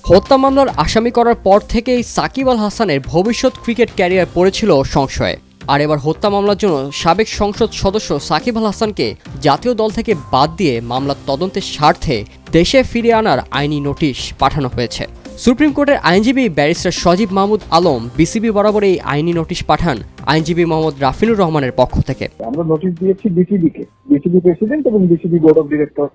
হত্যা মামলার আসামি করার পর থেকেই সাকিব আল হাসানের ভবিষ্যৎ ক্রিকেট ক্যারিয়ার পড়েছিল সংশয়ে। আর এবার হত্যা মামলার জন্য সাবেক সংসদ সদস্য সাকিব আল হাসানকে জাতীয় দল থেকে বাদ দিয়ে মামলার তদন্তের স্বার্থে দেশে ফিরিয়ে আনার আইনি নোটিশ পাঠানো হয়েছে। সুপ্রিম কোর্টের আইনজীবী ব্যারিস্টার সজীব মাহমুদ আলম বিসিবি বরাবর এই আইনি নোটিশ পাঠান আইনজীবী মোহাম্মদ রাফিনুর রহমানের পক্ষ থেকে। আমরা নোটিশ দিয়েছি বিসিবিকে, বিসিবি প্রেসিডেন্ট এবং BCB board of directors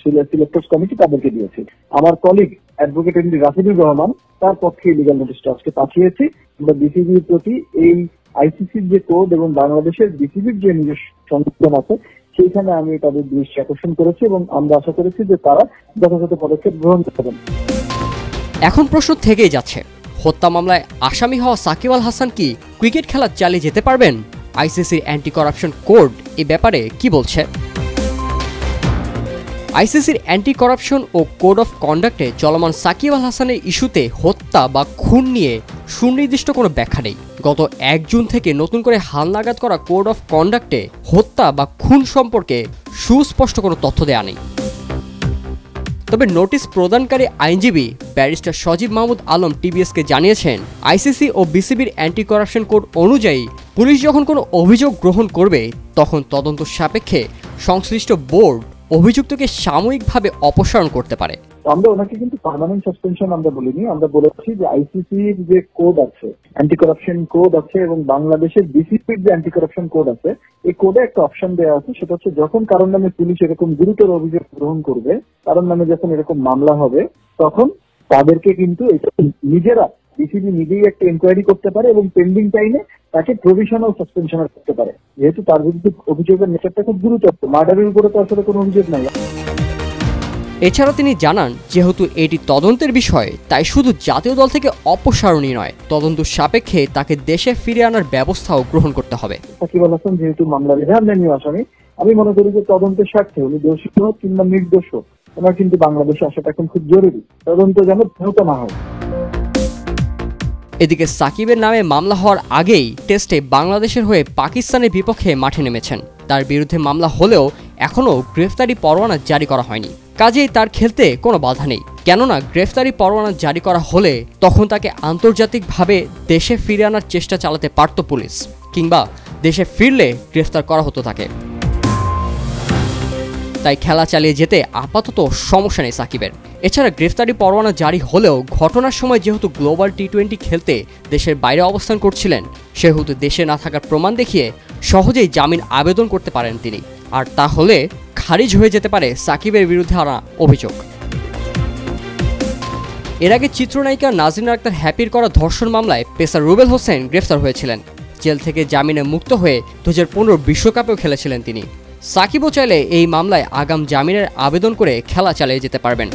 selectors committee তাদেরকে দিয়েছি। আমার কলিগ অ্যাডভোকেট এমডি রাফিনুর রহমান তার পক্ষে লিগ্যাল নোটিশটা আজকে পাঠিয়েছি। আমরা বিসিবির প্রতি এই আইসিসির যে কোড এবং বাংলাদেশের বিসিবির যে নিজস্ব সংবিধান আছে সেইখানে আমি তাদের দৃষ্টি আকর্ষণ করেছি এবং আমরা আশা করেছি যে তারা যথাযথ পদক্ষেপ গ্রহণ করবেন। এখন প্রশ্ন থেকেই যাচ্ছে, হত্যা মামলায় আসামি হওয়া সাকিব আল হাসান কি ক্রিকেট খেলা চালিয়ে যেতে পারবেন? আইসিসির অ্যান্টি করাপশন কোড এ ব্যাপারে কি বলছে? আইসিসির অ্যান্টি করাপশন ও কোড অফ কন্ডাক্টে চলমান সাকিব আল হাসানের ইস্যুতে হত্যা বা খুন নিয়ে সুনির্দিষ্ট কোনো ব্যাখ্যা নেই। গত 1 জুন থেকে নতুন করে হালনাগাদ করা কোড অফ কন্ডাক্টে হত্যা বা খুন সম্পর্কে সুস্পষ্ট কোনো তথ্য দেয়া নেই। তবে নোটিশ প্রদানকারী আইনজীবী ব্যারিস্টার সজীব মাহমুদ আলম টিবিএসকে জানিয়েছেন, আইসিসি ও বিসিবির অ্যান্টি করাপশন কোড অনুযায়ী পুলিশ যখন কোনো অভিযোগ গ্রহণ করবে তখন তদন্ত সাপেক্ষে সংশ্লিষ্ট বোর্ড অভিযুক্তকে সাময়িকভাবে অপসারণ করতে পারে। আমরা ওনাকে কিন্তু পার্মানেন্ট সাসপেনশন আমরা বলিনি, আমরা বলেছি যে আইসিসির যে কোড আছে, অ্যান্টি করাপশন কোড আছে এবং বাংলাদেশের বিসিবির যে অ্যান্টি করাপশন কোড আছে, এই কোডে একটা অপশন দেওয়া আছে, সেটা হচ্ছে যখন কারোর নামে পুলিশ এরকম গুরুতর অভিযোগ গ্রহণ করবে, কারোর নামে যখন এরকম মামলা হবে, তখন তাদেরকে কিন্তু নিজেরা বিসিবি নিজেই একটা এনকোয়ারি করতে পারে এবং পেন্ডিং টাইমে তাকে প্রভিশনাল সাসপেনশন করতে পারে, যেহেতু তার বিরুদ্ধে অভিযোগের নেচারটা খুব গুরুতর। মার্ডারের উপরে তো আসলে কোনো অভিযোগ নাই। এছাড়াও তিনি জানান, যেহেতু এটি তদন্তের বিষয় তাই শুধু জাতীয় দল থেকে অপসারণই নয়, তদন্ত সাপেক্ষে তাকে দেশে ফিরে আনার ব্যবস্থাও গ্রহণ করতে হবে। সাকিব আল হাসান যেহেতু মামলার রিমান্ডনীয় আসামি, আমি মনে করি যে তদন্তের স্বার্থে উনি দোষী হোক কিংবা নির্দোষ হোক, ওনার কিন্তু বাংলাদেশে আসাটা এখন খুব জরুরি, তদন্ত যেন দ্রুত না হয়। এদিকে সাকিবের নামে মামলা হওয়ার আগেই টেস্টে বাংলাদেশের হয়ে পাকিস্তানের বিপক্ষে মাঠে নেমেছেন। তার বিরুদ্ধে মামলা হলেও এখনও গ্রেফতারি পরোয়ানা জারি করা হয়নি, কাজেই তার খেলতে কোনো বাধা নেই। কেননা গ্রেফতারি পরোয়ানা জারি করা হলে তখন তাকে আন্তর্জাতিকভাবে দেশে ফিরে আনার চেষ্টা চালাতে পারত পুলিশ, কিংবা দেশে ফিরলে গ্রেফতার করা হতো তাকে। তাই খেলা চালিয়ে যেতে আপাতত সমস্যা নেই সাকিবের। এছাড়া গ্রেফতারি পরোয়ানা জারি হলেও ঘটনার সময় যেহেতু গ্লোবাল টি-20 খেলতে দেশের বাইরে অবস্থান করছিলেন, সেহেতু দেশে না থাকার প্রমাণ দেখিয়ে সহজেই জামিন আবেদন করতে পারেন তিনি, আর তাহলে খারিজ হয়ে যেতে পারে সাকিবের বিরুদ্ধে আনা অভিযোগ। এর আগে চিত্রনায়িকা নাজরিন আক্তার হ্যাপির করা ধর্ষণ মামলায় পেসার রুবেল হোসেন গ্রেফতার হয়েছিলেন। জেল থেকে জামিনে মুক্ত হয়ে 2015 বিশ্বকাপেও খেলেছিলেন তিনি। সাকিবও চাইলে এই মামলায় আগাম জামিনের আবেদন করে খেলা চালিয়ে যেতে পারবেন।